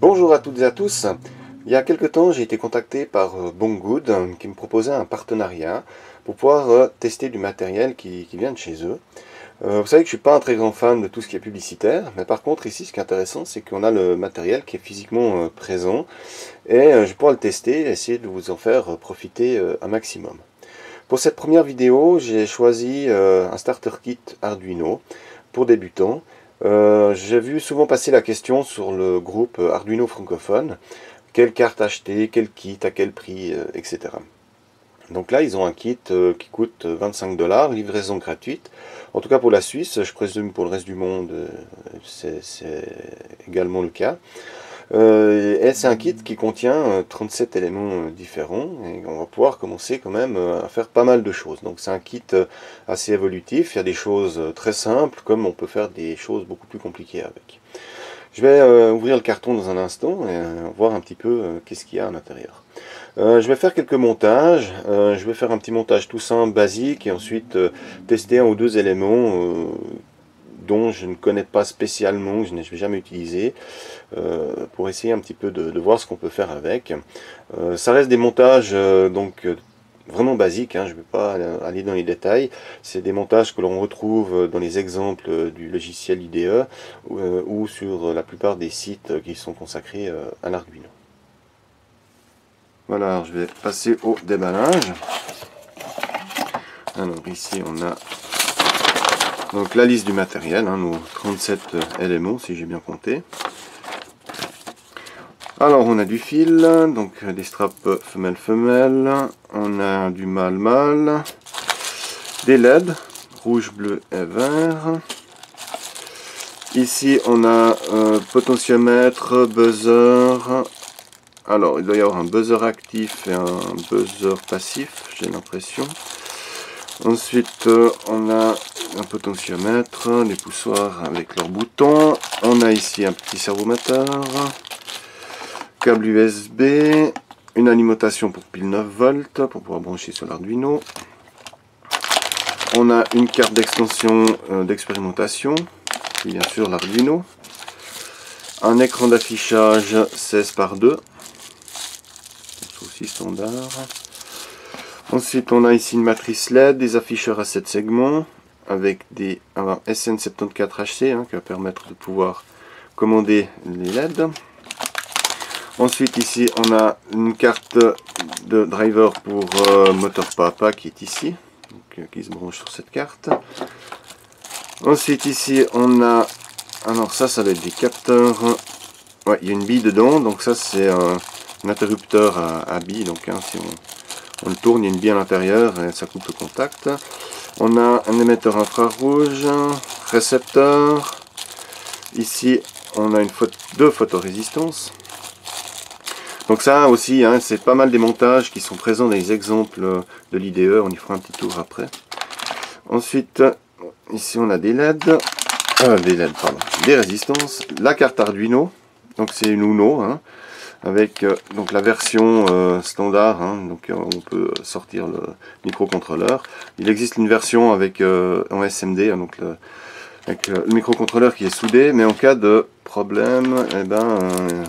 Bonjour à toutes et à tous. Il y a quelque temps, j'ai été contacté par Bonggood qui me proposait un partenariat pour pouvoir tester du matériel qui vient de chez eux. Vous savez que je suis pas un très grand fan de tout ce qui est publicitaire, mais par contre ici ce qui est intéressant c'est qu'on a le matériel qui est physiquement présent et je vais pouvoir le tester et essayer de vous en faire profiter un maximum. Pour cette première vidéo, j'ai choisi un starter kit Arduino pour débutants. J'ai vu souvent passer la question sur le groupe Arduino francophone, quelle carte acheter, quel kit, à quel prix, etc. Donc là, ils ont un kit qui coûte 25 $, livraison gratuite. En tout cas pour la Suisse, je présume pour le reste du monde, c'est également le cas. Et c'est un kit qui contient 37 éléments différents et on va pouvoir commencer quand même à faire pas mal de choses. Donc c'est un kit assez évolutif, il y a des choses très simples comme on peut faire des choses beaucoup plus compliquées avec. Je vais ouvrir le carton dans un instant et voir un petit peu qu'est-ce qu'il y a à l'intérieur. Je vais faire quelques montages, je vais faire un petit montage tout simple, basique et ensuite tester un ou deux éléments dont je ne connais pas spécialement, que je n'ai jamais utilisé, pour essayer un petit peu de voir ce qu'on peut faire avec. Ça reste des montages vraiment basiques, hein, je ne vais pas aller dans les détails. C'est des montages que l'on retrouve dans les exemples du logiciel IDE ou sur la plupart des sites qui sont consacrés à l'Arduino. Voilà, alors je vais passer au déballage. Alors ici on a donc la liste du matériel, hein, nos 37 éléments si j'ai bien compté. Alors on a du fil, donc des straps femelle-femelle, on a du mâle-mâle, des LED, rouge, bleu et vert. Ici on a potentiomètre, buzzer. Alors il doit y avoir un buzzer actif et un buzzer passif, j'ai l'impression. Ensuite on a un potentiomètre, des poussoirs avec leurs boutons. On a ici un petit servomoteur, câble USB, une alimentation pour pile 9 volts pour pouvoir brancher sur l'Arduino. On a une carte d'extension d'expérimentation, qui est bien sûr l'Arduino. Un écran d'affichage 16 par 2, c'est aussi standard. Ensuite on a ici une matrice LED, des afficheurs à 7 segments, avec des SN74HC hein, qui va permettre de pouvoir commander les LED. Ensuite ici on a une carte de driver pour moteur Papa qui est ici, donc, qui se branche sur cette carte. Ensuite ici on a, alors ça va être des capteurs, ouais, il y a une bille dedans, donc ça c'est un interrupteur à bille, donc hein, si on le tourne, il y a une bille à l'intérieur et ça coupe le contact. On a un émetteur infrarouge, récepteur. Ici, on a deux photorésistances. Donc ça aussi, hein, c'est pas mal des montages qui sont présents dans les exemples de l'IDE. On y fera un petit tour après. Ensuite, ici on a des LED, des résistances. La carte Arduino, donc c'est une Uno, hein, avec donc la version standard, hein, donc on peut sortir le microcontrôleur. Il existe une version avec en SMD, hein, donc avec le microcontrôleur qui est soudé, mais en cas de problème, eh ben,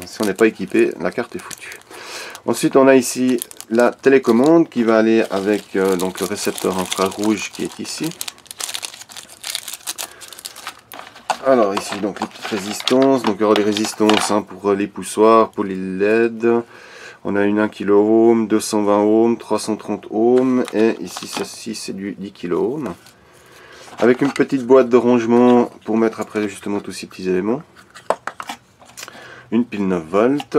si on n'est pas équipé, la carte est foutue. Ensuite on a ici la télécommande qui va aller avec donc le récepteur infrarouge qui est ici. Alors ici donc les petites résistances, donc il y aura des résistances hein, pour les poussoirs, pour les LED. On a une 1 kΩ, 220 ohms, 330 ohms et ici ceci c'est du 10 kΩ. Avec une petite boîte de rangement pour mettre après justement tous ces petits éléments. Une pile 9 volts.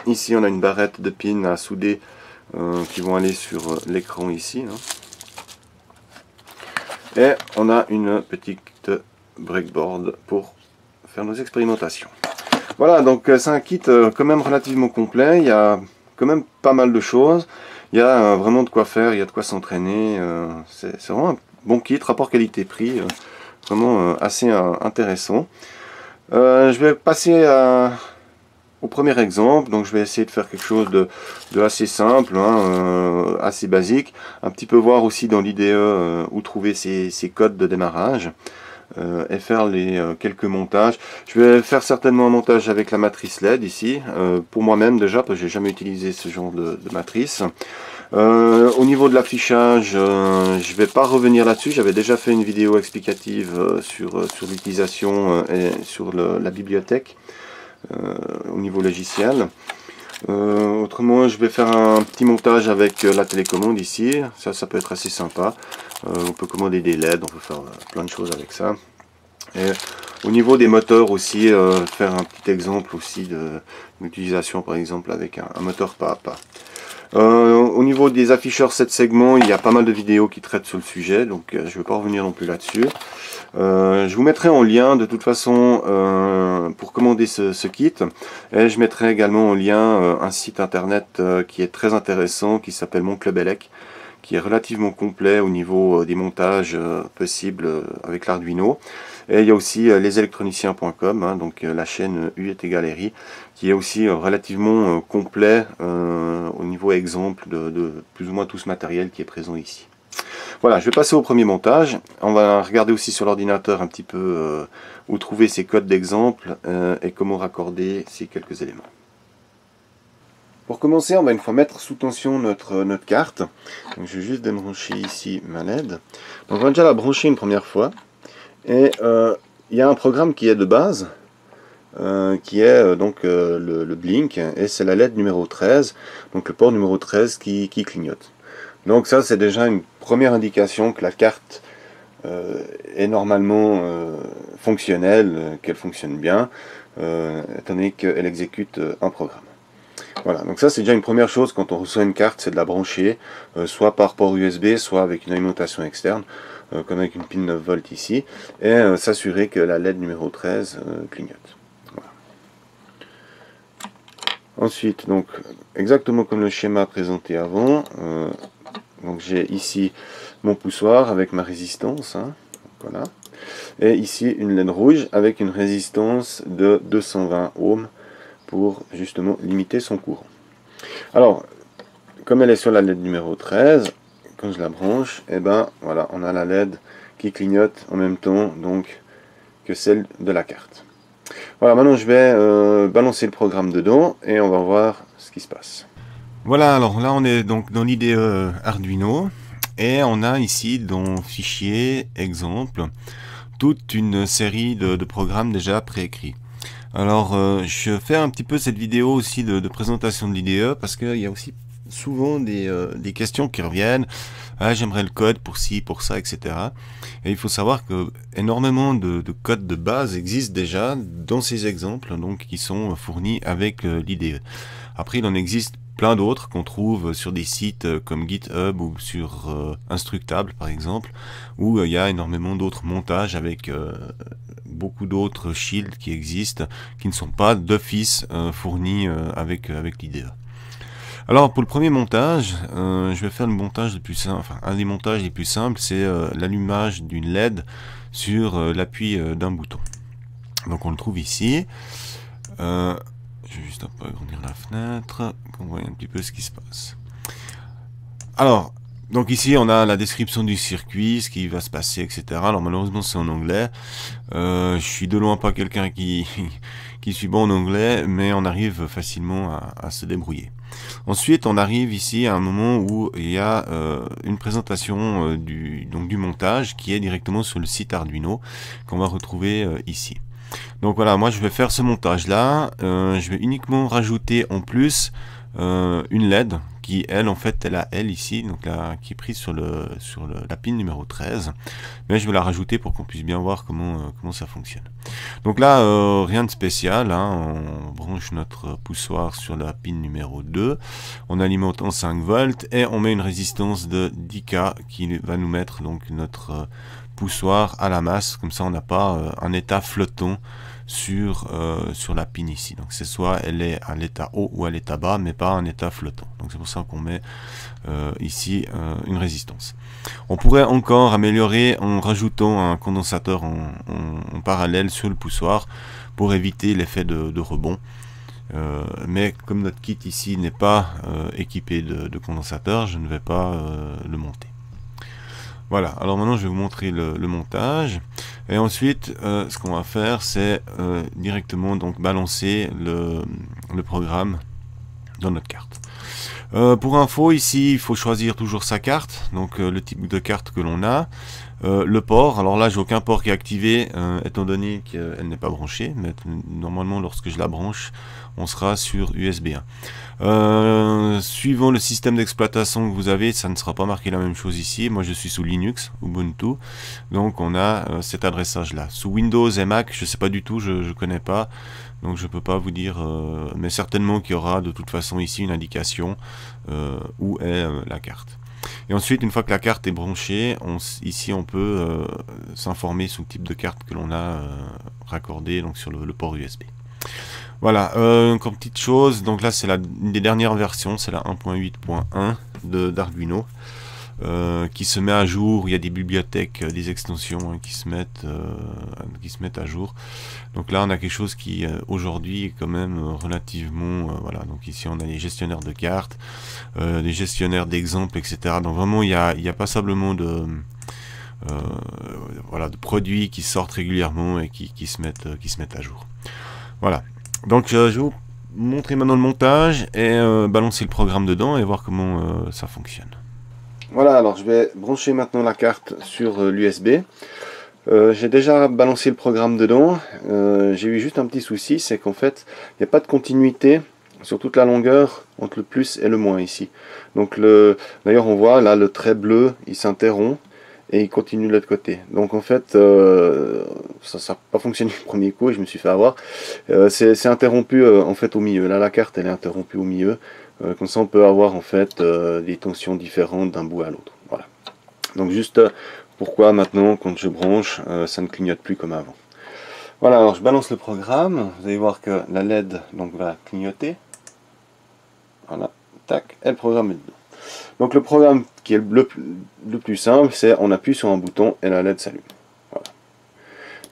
Ici on a une barrette de pins à souder qui vont aller sur l'écran ici. Hein. Et on a une petite breakboard pour faire nos expérimentations. Voilà, donc c'est un kit quand même relativement complet, il y a quand même pas mal de choses, il y a vraiment de quoi faire, il y a de quoi s'entraîner, c'est vraiment un bon kit, rapport qualité-prix, vraiment assez intéressant. Je vais passer au premier exemple, donc je vais essayer de faire quelque chose de assez simple, hein, assez basique, un petit peu voir aussi dans l'IDE où trouver ces codes de démarrage. et faire les quelques montages. Je vais faire certainement un montage avec la matrice LED ici, pour moi-même déjà, parce que j'ai jamais utilisé ce genre de matrice. Au niveau de l'affichage, je vais pas revenir là-dessus, j'avais déjà fait une vidéo explicative sur l'utilisation et sur la bibliothèque au niveau logiciel. Autrement, je vais faire un petit montage avec la télécommande ici, ça peut être assez sympa. On peut commander des LED, on peut faire plein de choses avec ça. Et au niveau des moteurs aussi, faire un petit exemple aussi d'utilisation par exemple avec un moteur pas à pas. Au niveau des afficheurs 7 segments, il y a pas mal de vidéos qui traitent sur le sujet, donc je ne vais pas revenir non plus là-dessus. Je vous mettrai en lien de toute façon pour commander ce kit, et je mettrai également en lien un site internet qui est très intéressant, qui s'appelle Mon Club Elec, qui est relativement complet au niveau des montages possibles avec l'Arduino. Et il y a aussi lesélectroniciens.com, hein, donc la chaîne UET Galerie, qui est aussi relativement complet au niveau exemple de plus ou moins tout ce matériel qui est présent ici. Voilà, je vais passer au premier montage. On va regarder aussi sur l'ordinateur un petit peu où trouver ces codes d'exemple et comment raccorder ces quelques éléments. Pour commencer, on va une fois mettre sous tension notre carte. Donc, je vais juste débrancher ici ma LED. Donc, on va déjà la brancher une première fois. Et il y a un programme qui est de base, qui est donc le Blink, et c'est la LED numéro 13, donc le port numéro 13 qui clignote. Donc ça, c'est déjà une première indication que la carte est normalement fonctionnelle, qu'elle fonctionne bien, étant donné qu'elle exécute un programme. Voilà, donc ça c'est déjà une première chose quand on reçoit une carte, c'est de la brancher, soit par port USB, soit avec une alimentation externe, comme avec une pile 9 volts ici, et s'assurer que la LED numéro 13 clignote. Voilà. Ensuite, donc exactement comme le schéma présenté avant, donc j'ai ici mon poussoir avec ma résistance, hein, voilà, et ici une LED rouge avec une résistance de 220 ohms, pour justement limiter son courant. Alors, comme elle est sur la LED numéro 13, quand je la branche, et ben voilà, on a la LED qui clignote en même temps donc que celle de la carte. Voilà, maintenant je vais balancer le programme dedans et on va voir ce qui se passe. Voilà, alors là on est donc dans l'IDE Arduino et on a ici dans fichier exemple toute une série de programmes déjà préécrits. Alors, je fais un petit peu cette vidéo aussi de présentation de l'IDE parce qu'il y a aussi souvent des questions qui reviennent. Ah, j'aimerais le code pour ci, pour ça, etc. Et il faut savoir que énormément de codes de base existent déjà dans ces exemples, donc qui sont fournis avec l'IDE. Après, il en existe plein d'autres qu'on trouve sur des sites comme GitHub ou sur Instructable par exemple, où il y a énormément d'autres montages avec beaucoup d'autres shields qui existent, qui ne sont pas d'office fournis avec l'IDE. Alors pour le premier montage, je vais faire le montage le plus simple, enfin un des montages les plus simples, c'est l'allumage d'une LED sur l'appui d'un bouton. Donc on le trouve ici. Je vais juste un peu agrandir la fenêtre, qu'on voit un petit peu ce qui se passe. Alors, donc ici on a la description du circuit, ce qui va se passer, etc. Alors malheureusement c'est en anglais. Je suis de loin pas quelqu'un qui suis bon en anglais, mais on arrive facilement à se débrouiller. Ensuite on arrive ici à un moment où il y a une présentation du montage qui est directement sur le site Arduino, qu'on va retrouver ici. Donc voilà, moi je vais faire ce montage là, je vais uniquement rajouter en plus une LED qui elle en fait elle ici, donc là qui est prise sur la pin numéro 13, mais je vais la rajouter pour qu'on puisse bien voir comment ça fonctionne. Donc là rien de spécial, hein, on branche notre poussoir sur la pin numéro 2, on alimente en 5 volts et on met une résistance de 10K qui va nous mettre donc notre poussoir à la masse, comme ça on n'a pas un état flottant sur la pin ici. Donc c'est soit elle est à l'état haut ou à l'état bas, mais pas un état flottant. Donc c'est pour ça qu'on met ici une résistance. On pourrait encore améliorer en rajoutant un condensateur en parallèle sur le poussoir pour éviter l'effet de rebond. Mais comme notre kit ici n'est pas équipé de condensateur, je ne vais pas le monter. Voilà, alors maintenant je vais vous montrer le montage. Et ensuite, ce qu'on va faire, c'est directement donc balancer le programme dans notre carte. Pour info, ici, il faut choisir toujours sa carte, donc le type de carte que l'on a. Le port, alors là j'ai aucun port qui est activé étant donné qu'elle n'est pas branchée, mais normalement lorsque je la branche on sera sur USB 1. Suivant le système d'exploitation que vous avez, ça ne sera pas marqué la même chose ici. Moi je suis sous Linux, Ubuntu, donc on a cet adressage là. Sous Windows et Mac, je sais pas du tout, je connais pas, donc je peux pas vous dire, mais certainement qu'il y aura de toute façon ici une indication où est la carte. Et ensuite, une fois que la carte est branchée, ici on peut s'informer sur le type de carte que l'on a raccordé donc sur le port USB. Voilà, comme petite chose, donc là c'est une des dernières versions, c'est la 1.8.1 d'Arduino qui se met à jour. Il y a des bibliothèques, des extensions qui se mettent à jour. Donc là on a quelque chose qui aujourd'hui est quand même relativement voilà, donc ici on a les gestionnaires de cartes, des gestionnaires d'exemples, etc. Donc vraiment il y a passablement de voilà, de produits qui sortent régulièrement et qui se mettent à jour. Voilà, donc je vais vous montrer maintenant le montage et balancer le programme dedans et voir comment ça fonctionne. Voilà, alors je vais brancher maintenant la carte sur l'USB. J'ai déjà balancé le programme dedans. J'ai eu juste un petit souci, c'est qu'en fait il n'y a pas de continuité sur toute la longueur entre le plus et le moins ici. Donc d'ailleurs on voit là le trait bleu il s'interrompt et il continue de l'autre côté. Donc en fait ça n'a pas fonctionné du premier coup et je me suis fait avoir. C'est interrompu en fait au milieu. Là la carte elle est interrompue au milieu. Comme ça on peut avoir en fait des tensions différentes d'un bout à l'autre. Voilà. Donc juste pourquoi maintenant quand je branche ça ne clignote plus comme avant. Voilà, alors je balance le programme. Vous allez voir que la LED donc va clignoter. Voilà, tac, et le programme est dedans. Donc le programme qui est le plus simple, c'est on appuie sur un bouton et la LED s'allume. Voilà.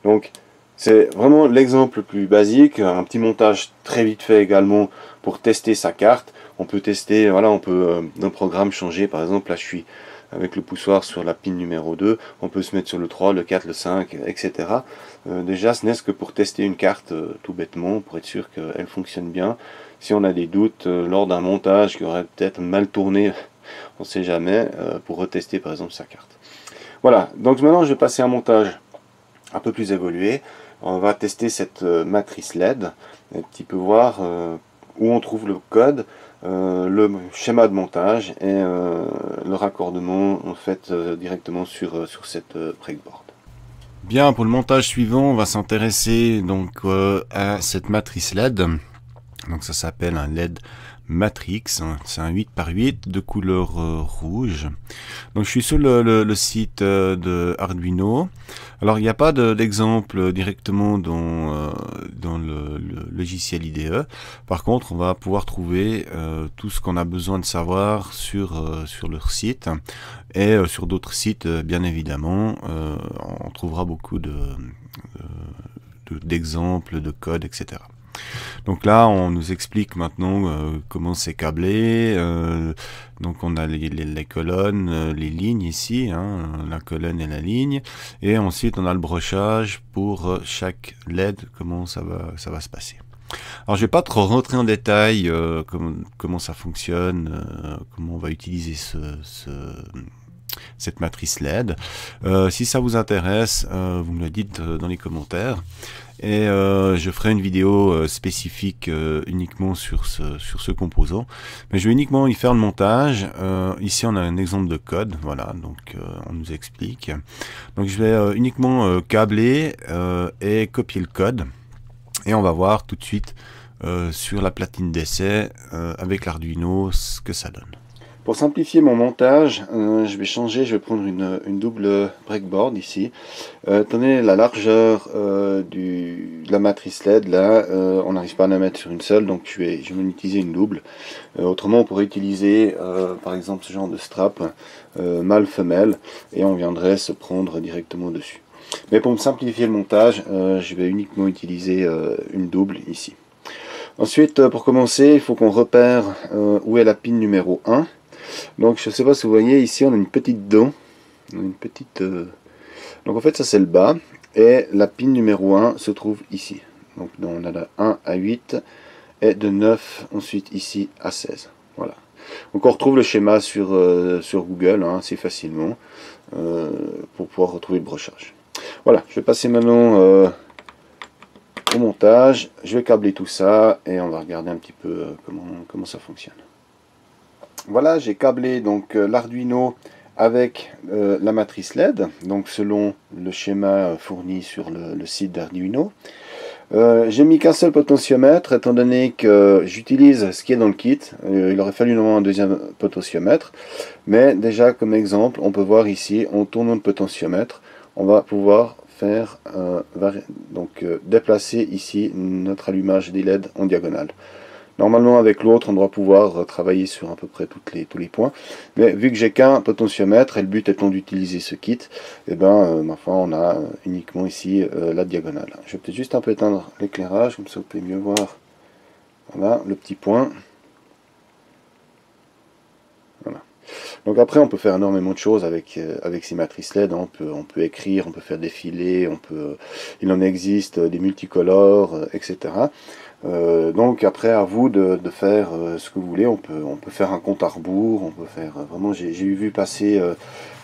Donc c'est vraiment l'exemple le plus basique, un petit montage très vite fait également pour tester sa carte. On peut tester, voilà, on peut dans le programme changer, par exemple là je suis avec le poussoir sur la pin numéro 2, on peut se mettre sur le 3, le 4, le 5, etc. Déjà ce n'est que pour tester une carte tout bêtement, pour être sûr qu'elle fonctionne bien. Si on a des doutes lors d'un montage qui aurait peut-être mal tourné, on ne sait jamais, pour retester par exemple sa carte. Voilà, donc maintenant je vais passer à un montage un peu plus évolué. On va tester cette matrice LED, un petit peu voir où on trouve le code, le schéma de montage et le raccordement en fait directement sur cette breakboard. Bien, pour le montage suivant, on va s'intéresser donc à cette matrice LED. Donc ça s'appelle un LED Matrix, c'est un 8 par 8 de couleur rouge. Donc je suis sur le site de Arduino. Alors il n'y a pas d'exemple directement dans le logiciel IDE. Par contre on va pouvoir trouver tout ce qu'on a besoin de savoir sur leur site. Et sur d'autres sites bien évidemment on trouvera beaucoup d'exemples, de codes, etc. Donc là, on nous explique maintenant comment c'est câblé. Donc on a les colonnes, les lignes ici, hein, la colonne et la ligne. Et ensuite, on a le brochage pour chaque LED, comment ça va se passer. Alors je vais pas trop rentrer en détail comment ça fonctionne, comment on va utiliser cette matrice LED. Si ça vous intéresse, vous me le dites dans les commentaires. Et je ferai une vidéo spécifique uniquement sur ce composant, mais je vais uniquement y faire le montage. Ici on a un exemple de code, voilà, donc on nous explique. Donc je vais uniquement câbler et copier le code, et on va voir tout de suite sur la platine d'essai avec l'Arduino ce que ça donne. Pour simplifier mon montage, je vais prendre une double breakboard ici. Étant donné la largeur de la matrice LED, là, on n'arrive pas à la mettre sur une seule, donc je vais utiliser une double. Autrement, on pourrait utiliser par exemple ce genre de strap, mâle-femelle, et on viendrait se prendre directement dessus. Mais pour me simplifier le montage, je vais uniquement utiliser une double ici. Ensuite, pour commencer, il faut qu'on repère où est la pin numéro 1. Donc je ne sais pas si vous voyez, ici on a une petite dent. Donc en fait ça c'est le bas. et la pin numéro 1 se trouve ici. Donc on a de 1 à 8 et de 9 ensuite ici à 16. Voilà. Donc on retrouve le schéma sur Google assez facilement pour pouvoir retrouver le brochage. Voilà, je vais passer maintenant au montage. Je vais câbler tout ça et on va regarder un petit peu comment ça fonctionne. Voilà, j'ai câblé donc l'Arduino avec la matrice LED, donc selon le schéma fourni sur le site d'Arduino. J'ai mis qu'un seul potentiomètre, étant donné que j'utilise ce qui est dans le kit. Il aurait fallu normalement un deuxième potentiomètre, mais déjà comme exemple, on peut voir ici, en tournant le potentiomètre, on va pouvoir faire déplacer ici notre allumage des LED en diagonale. Normalement avec l'autre on doit pouvoir travailler sur à peu près tous les points, mais vu que j'ai qu'un potentiomètre et le but étant d'utiliser ce kit, et ma foi on a uniquement ici la diagonale. Je vais peut-être juste un peu éteindre l'éclairage, comme ça vous pouvez mieux voir. Voilà le petit point. Voilà. Donc après on peut faire énormément de choses avec ces matrices LED, on peut écrire, on peut faire défiler, il en existe des multicolores, etc. Donc après à vous de faire ce que vous voulez. On peut faire un compte à rebours, on peut faire vraiment, j'ai vu passer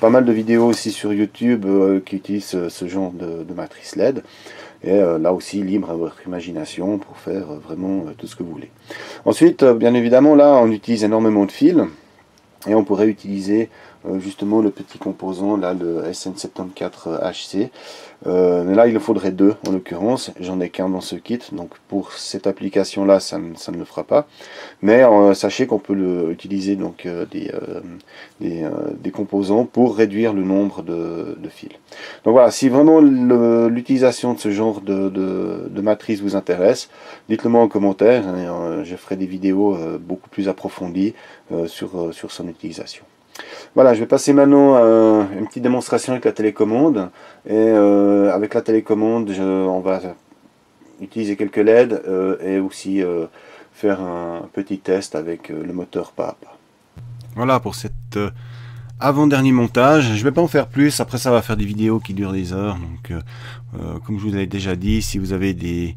pas mal de vidéos aussi sur YouTube qui utilisent ce genre de matrice LED, et là aussi libre à votre imagination pour faire vraiment tout ce que vous voulez. Ensuite bien évidemment là on utilise énormément de fils et on pourrait utiliser justement le petit composant là, le SN74HC, mais là il en faudrait deux en l'occurrence. J'en ai qu'un dans ce kit, donc pour cette application là ça ne le fera pas, mais sachez qu'on peut utiliser donc des composants pour réduire le nombre de fils. Donc voilà, si vraiment l'utilisation de ce genre de matrice vous intéresse, dites-le moi en commentaire, et je ferai des vidéos beaucoup plus approfondies sur son utilisation. Voilà, je vais passer maintenant à une petite démonstration avec la télécommande. Et avec la télécommande, on va utiliser quelques LED et aussi faire un petit test avec le moteur pas à pas. Voilà pour cet avant-dernier montage. Je ne vais pas en faire plus, après ça va faire des vidéos qui durent des heures. Donc comme je vous l'avais déjà dit, si vous avez des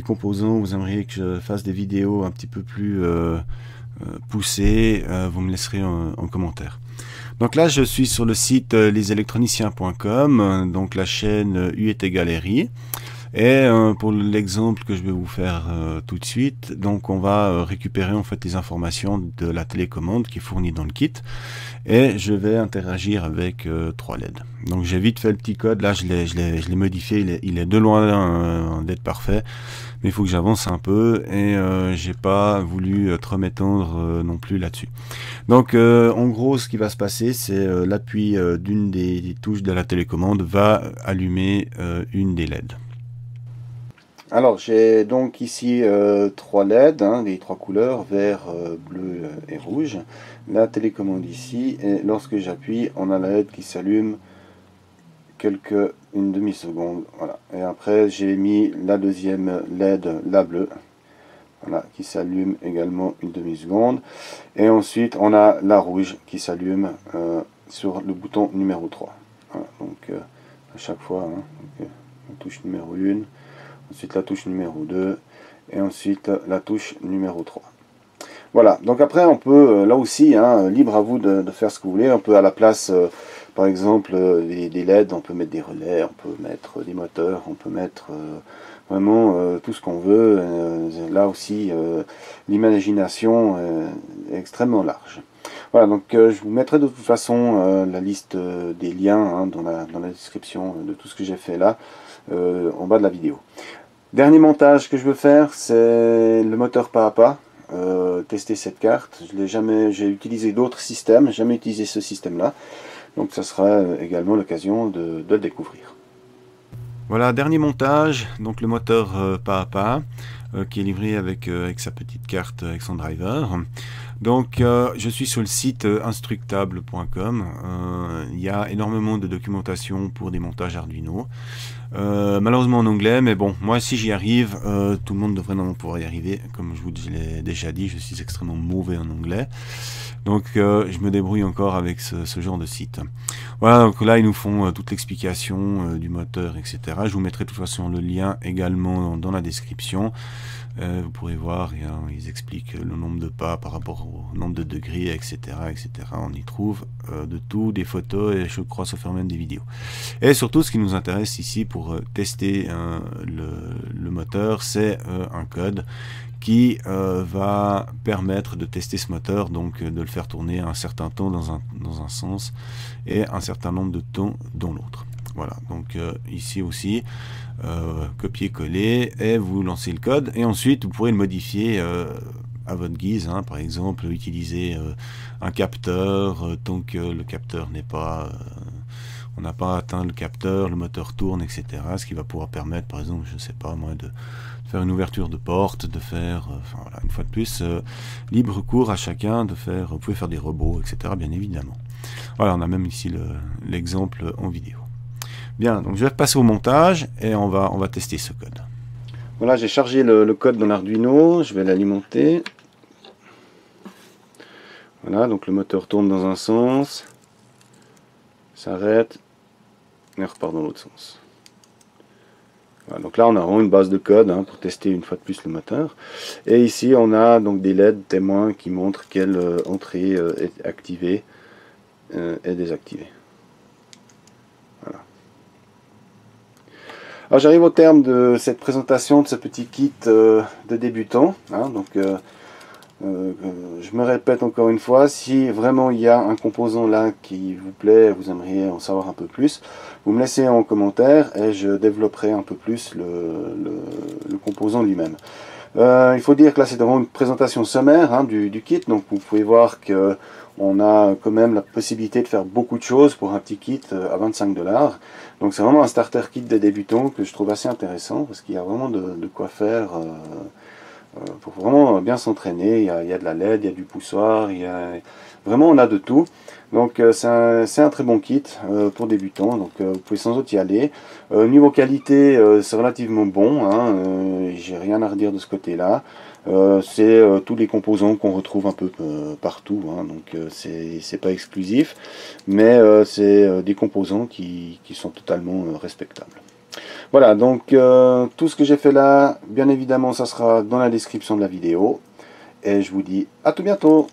composants, vous aimeriez que je fasse des vidéos un petit peu plus poussées, vous me laisserez en commentaire. Donc là je suis sur le site lesélectroniciens.com, donc la chaîne UET Galerie. Et pour l'exemple que je vais vous faire tout de suite, donc on va récupérer en fait les informations de la télécommande qui est fournie dans le kit, et je vais interagir avec 3 LED. Donc j'ai vite fait le petit code, là je l'ai modifié, il est de loin d'être parfait, mais il faut que j'avance un peu, et j'ai pas voulu trop m'étendre non plus là-dessus. Donc en gros ce qui va se passer, c'est l'appui d'une des touches de la télécommande va allumer une des LED. Alors j'ai donc ici 3 LED, les 3 couleurs, vert, bleu et rouge. La télécommande ici, et lorsque j'appuie, on a la LED qui s'allume une demi-seconde. Voilà. Et après j'ai mis la deuxième LED, la bleue, voilà, qui s'allume également une demi-seconde. Et ensuite on a la rouge qui s'allume sur le bouton numéro 3. Voilà, donc à chaque fois, la touche numéro 1. Ensuite la touche numéro 2 et ensuite la touche numéro 3. Voilà, donc après on peut, là aussi, libre à vous de faire ce que vous voulez. On peut à la place, par exemple, des LED, on peut mettre des relais, on peut mettre des moteurs, on peut mettre vraiment tout ce qu'on veut. Là aussi, l'imagination est extrêmement large. Voilà, donc je vous mettrai de toute façon la liste des liens dans la description de tout ce que j'ai fait là, en bas de la vidéo. Dernier montage que je veux faire, c'est le moteur pas à pas, tester cette carte. J'ai utilisé d'autres systèmes, jamais utilisé ce système là, donc ça sera également l'occasion de le découvrir. Voilà, dernier montage, donc le moteur pas à pas, qui est livré avec sa petite carte, avec son driver. Donc je suis sur le site instructable.com. Il y a énormément de documentation pour des montages Arduino. Malheureusement en anglais, mais bon, moi si j'y arrive, tout le monde devrait normalement pouvoir y arriver. Comme je vous l'ai déjà dit, je suis extrêmement mauvais en anglais, donc je me débrouille encore avec ce genre de site. Voilà, donc là ils nous font toute l'explication du moteur, etc. Je vous mettrai de toute façon le lien également dans la description. Vous pourrez voir, ils expliquent le nombre de pas par rapport au nombre de degrés, etc. etc. On y trouve de tout, des photos et je crois se faire même des vidéos. Et surtout, ce qui nous intéresse ici pour tester le moteur, c'est un code qui va permettre de tester ce moteur, donc de le faire tourner un certain temps dans un sens et un certain nombre de temps dans l'autre. Voilà, donc ici aussi, copier-coller et vous lancez le code et ensuite vous pourrez le modifier à votre guise, hein. Par exemple utiliser un capteur tant que le capteur n'est pas on n'a pas atteint le capteur, le moteur tourne, etc. Ce qui va pouvoir permettre, par exemple, je ne sais pas moi, de faire une ouverture de porte, de faire, enfin voilà, une fois de plus, libre cours à chacun de faire, vous pouvez faire des robots, etc. Bien évidemment. Voilà, on a même ici l'exemple en vidéo. Bien, donc je vais passer au montage et on va tester ce code. Voilà, j'ai chargé le code dans l'Arduino, je vais l'alimenter. Voilà, donc le moteur tourne dans un sens, s'arrête, et repart dans l'autre sens. Voilà, donc là on a vraiment une base de code hein, pour tester une fois de plus le moteur. Et ici on a donc des LED témoins qui montrent quelle entrée est activée et désactivée. Voilà. Alors j'arrive au terme de cette présentation de ce petit kit de débutant. Hein, donc je me répète encore une fois, si vraiment il y a un composant là qui vous plaît, vous aimeriez en savoir un peu plus, vous me laissez en commentaire et je développerai un peu plus le composant lui-même. Il faut dire que là c'est vraiment une présentation sommaire hein, du kit, donc vous pouvez voir que on a quand même la possibilité de faire beaucoup de choses pour un petit kit à 25 $. Donc c'est vraiment un starter kit des débutants que je trouve assez intéressant parce qu'il y a vraiment de quoi faire. Pour vraiment bien s'entraîner, il y a de la LED, il y a du poussoir, vraiment on a de tout. Donc c'est un très bon kit pour débutants, donc vous pouvez sans doute y aller. Niveau qualité, c'est relativement bon, hein, j'ai rien à redire de ce côté-là. C'est tous les composants qu'on retrouve un peu partout, hein, donc c'est pas exclusif, mais c'est des composants qui sont totalement respectables. Voilà, donc tout ce que j'ai fait là, bien évidemment, ça sera dans la description de la vidéo. Et je vous dis à tout bientôt.